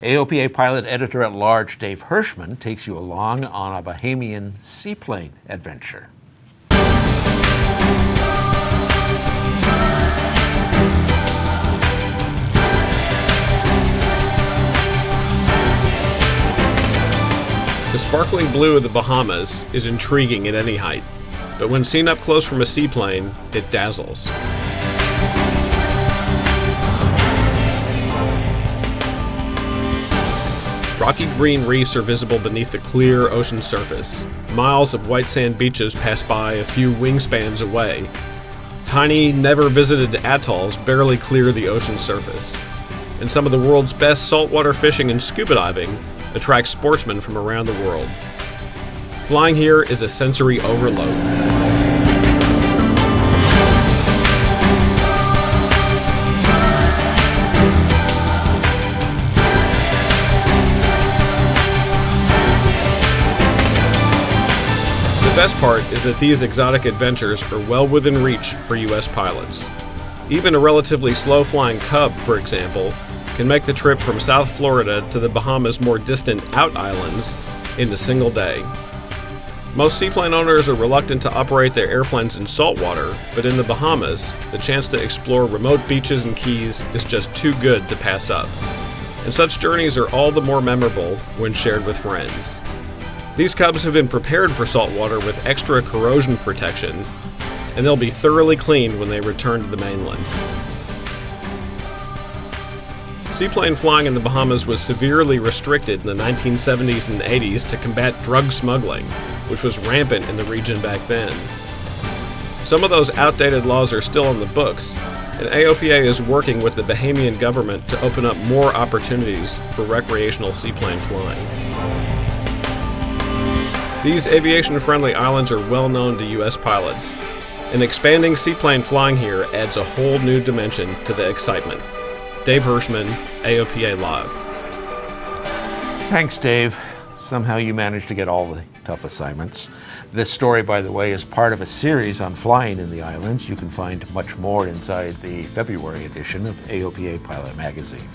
AOPA pilot editor-at-large Dave Hirschman takes you along on a Bahamian seaplane adventure. The sparkling blue of the Bahamas is intriguing at any height, but when seen up close from a seaplane, it dazzles. Rocky green reefs are visible beneath the clear ocean surface. Miles of white sand beaches pass by a few wingspans away. Tiny, never-visited atolls barely clear the ocean surface. And some of the world's best saltwater fishing and scuba diving attract sportsmen from around the world. Flying here is a sensory overload. The best part is that these exotic adventures are well within reach for U.S. pilots. Even a relatively slow-flying Cub, for example, can make the trip from South Florida to the Bahamas' more distant out islands in a single day. Most seaplane owners are reluctant to operate their airplanes in saltwater, but in the Bahamas, the chance to explore remote beaches and keys is just too good to pass up. And such journeys are all the more memorable when shared with friends. These Cubs have been prepared for saltwater with extra corrosion protection, and they'll be thoroughly cleaned when they return to the mainland. Seaplane flying in the Bahamas was severely restricted in the 1970s and 80s to combat drug smuggling, which was rampant in the region back then. Some of those outdated laws are still on the books, and AOPA is working with the Bahamian government to open up more opportunities for recreational seaplane flying. These aviation-friendly islands are well known to U.S. pilots, and expanding seaplane flying here adds a whole new dimension to the excitement. Dave Hirschman, AOPA Live. Thanks, Dave. Somehow you managed to get all the tough assignments. This story, by the way, is part of a series on flying in the islands. You can find much more inside the February edition of AOPA Pilot Magazine.